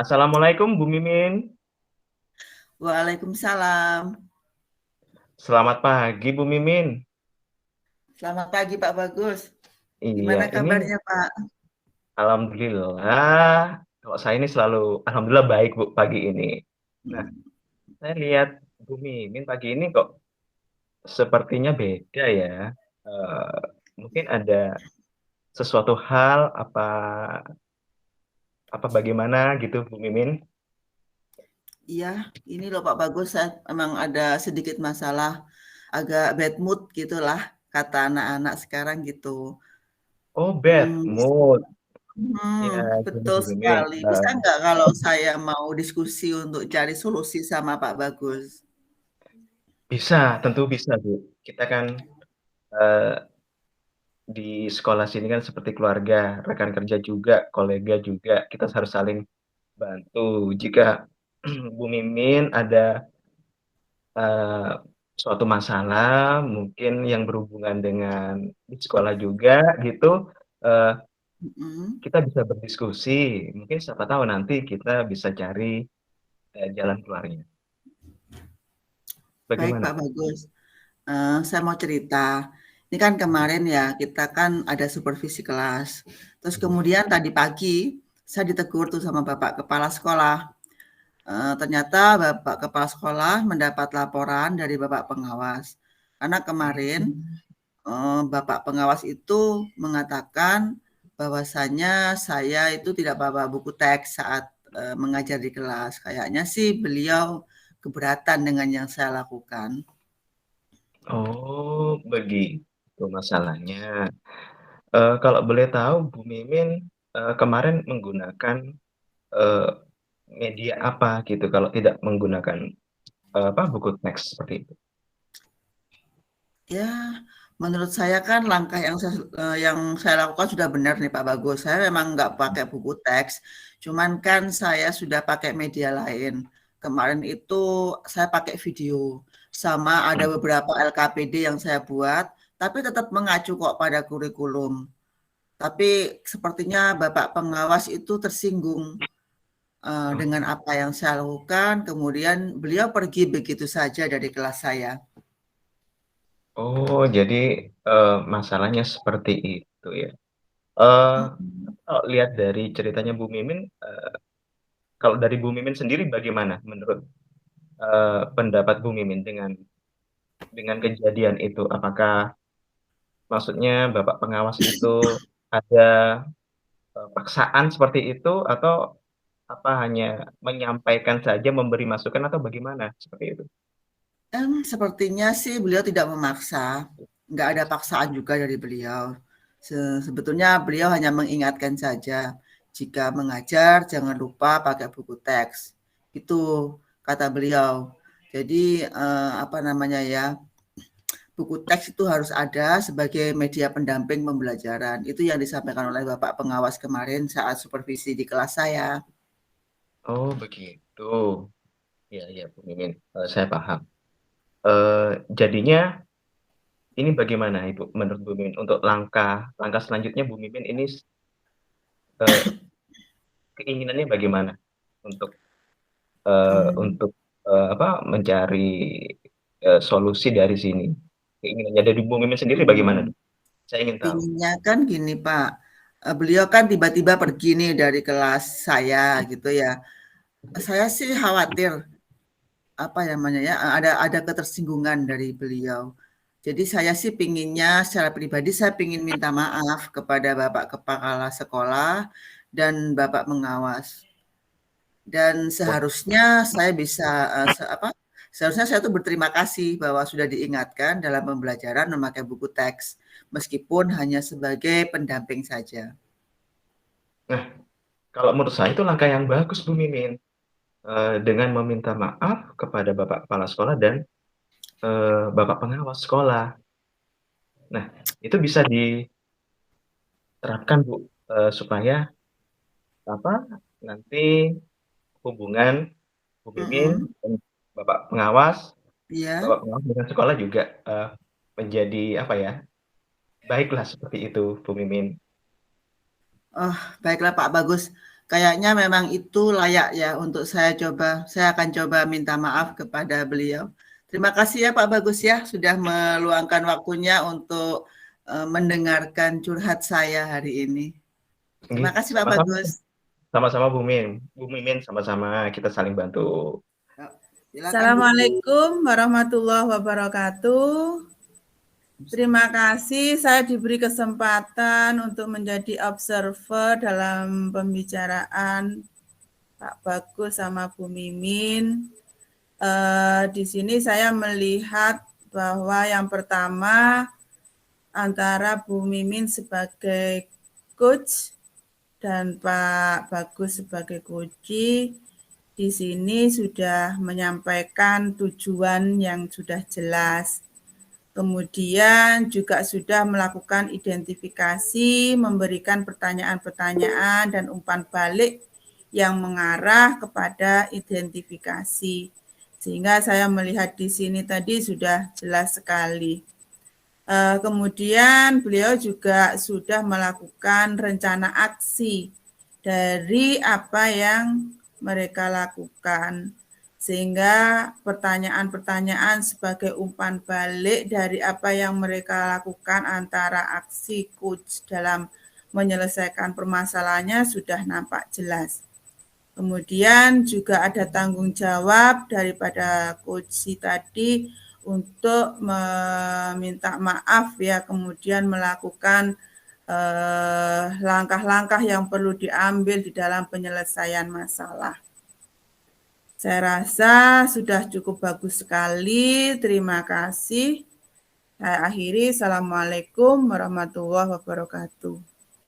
Assalamualaikum Bu Mimin. Waalaikumsalam. Selamat pagi Bu Mimin. Selamat pagi Pak Bagus. Iya, Gimana ini kabarnya Pak? alhamdulillah. Kalau saya ini selalu alhamdulillah baik Bu pagi ini. Nah, saya lihat Bu Mimin pagi ini kok sepertinya beda ya. Eh, Mungkin ada sesuatu hal apa apa bagaimana gitu Bu Mimin? Iya, ini loh Pak Bagus, saya emang ada sedikit masalah, agak bad mood gitulah, kata anak-anak sekarang gitu. Oh, bad Hmm, mood. Ya, gini betul Bu Mimin. sekali. Bisa nggak kalau saya mau diskusi untuk cari solusi sama Pak Bagus? Bisa, tentu bisa Bu. Kita kan eh, di sekolah sini kan seperti keluarga, rekan kerja juga, kolega juga, kita harus saling bantu. Jika Bu Mimin ada eh, suatu masalah, mungkin yang berhubungan dengan di sekolah juga gitu, eh, Mhm. kita bisa berdiskusi. Mungkin siapa tahu nanti kita bisa cari jalan keluarnya. Baik Bagaimana? Pak Bagus. Saya mau cerita. Ini kan kemarin ya, kita kan ada supervisi kelas. Terus kemudian tadi pagi, saya ditegur tuh sama Bapak Kepala Sekolah. Ternyata Bapak Kepala Sekolah mendapat laporan dari Bapak Pengawas. Karena kemarin Hmm. Bapak Pengawas itu mengatakan bahwasannya saya itu tidak bawa buku teks saat mengajar di kelas. Kayaknya sih beliau keberatan dengan yang saya lakukan. Oh, begitu masalahnya. Kalau boleh tahu, Bu Mimin kemarin menggunakan eh, media apa gitu kalau tidak menggunakan apa buku teks seperti itu. Ya, menurut saya kan langkah yang saya lakukan sudah benar nih Pak Bagus. Saya memang nggak pakai buku teks, cuman kan saya sudah pakai media lain. Kemarin itu saya pakai video, sama ada Hmm. beberapa LKPD yang saya buat, tapi tetap mengacu kok pada kurikulum. Tapi sepertinya Bapak pengawas itu tersinggung dengan Oh, apa yang saya lakukan, kemudian beliau pergi begitu saja dari kelas saya. oh, jadi masalahnya seperti itu ya. Eh, Mm-mm. Kalau lihat dari ceritanya Bu Mimin, kalau dari Bu Mimin sendiri bagaimana menurut pendapat Bu Mimin dengan kejadian itu? Apakah maksudnya Bapak pengawas itu ada paksaan seperti itu atau apa hanya menyampaikan saja, memberi masukan atau bagaimana seperti itu? Sepertinya sih beliau tidak memaksa, nggak ada paksaan juga dari beliau. Sebetulnya beliau hanya mengingatkan saja, jika mengajar jangan lupa pakai buku teks. Itu kata beliau. Jadi apa namanya ya, buku teks itu harus ada sebagai media pendamping pembelajaran. Itu yang disampaikan oleh Bapak Pengawas kemarin saat supervisi di kelas saya. Oh, begitu. Ya, ya, Bu Mimin. Saya paham. Jadinya ini bagaimana Ibu menurut Bu Mimin untuk langkah selanjutnya Bu Mimin ini eh, keinginannya bagaimana untuk Hmm, untuk apa mencari solusi dari sini? Keinginannya dari Bu Mimin sendiri bagaimana? hmm. Saya ingin tahu. Pinginnya kan gini Pak, beliau kan tiba-tiba pergi nih dari kelas saya gitu ya. Saya sih khawatir, apa namanya ya, ada ketersinggungan dari beliau. Jadi saya sih pinginnya secara pribadi saya pingin minta maaf kepada Bapak Kepala Sekolah dan Bapak Pengawas. Dan Oh, seharusnya saya bisa, apa, seharusnya saya tuh berterima kasih bahwa sudah diingatkan dalam pembelajaran memakai buku teks, meskipun hanya sebagai pendamping saja. nah, kalau menurut saya itu langkah yang bagus Bu Mimin. Dengan meminta maaf kepada Bapak Kepala Sekolah dan Bapak Pengawas Sekolah. Nah, itu bisa diterapkan Bu, supaya apa nanti hubungan Bu Mimin Mhm, dan Bapak Pengawas, iya. dengan sekolah juga menjadi apa ya, baiklah seperti itu Bu Mimin. Oh, baiklah Pak Bagus. kayaknya memang itu layak ya untuk saya akan coba minta maaf kepada beliau. Terima kasih ya Pak Bagus ya sudah meluangkan waktunya untuk mendengarkan curhat saya hari ini. Nggih, Terima kasih Pak sama-sama. Bagus. Sama-sama Bu Mimin, sama-sama kita saling bantu. Silakan Bu. Assalamualaikum warahmatullahi wabarakatuh. Terima kasih saya diberi kesempatan untuk menjadi observer dalam pembicaraan Pak Bagus sama Bu Mimin. Di sini saya melihat bahwa yang pertama antara Bu Mimin sebagai coach dan Pak Bagus sebagai coach di sini sudah menyampaikan tujuan yang sudah jelas. Kemudian juga sudah melakukan identifikasi, memberikan pertanyaan-pertanyaan dan umpan balik yang mengarah kepada identifikasi. Sehingga saya melihat di sini tadi sudah jelas sekali. Kemudian beliau juga sudah melakukan rencana aksi dari apa yang mereka lakukan. Sehingga pertanyaan-pertanyaan sebagai umpan balik dari apa yang mereka lakukan antara aksi coach dalam menyelesaikan permasalahannya sudah nampak jelas. Kemudian juga ada tanggung jawab daripada coach tadi untuk meminta maaf ya, kemudian melakukan langkah-langkah yang perlu diambil di dalam penyelesaian masalah. Saya rasa sudah cukup bagus sekali. Terima kasih. Saya akhiri. Assalamualaikum warahmatullahi wabarakatuh.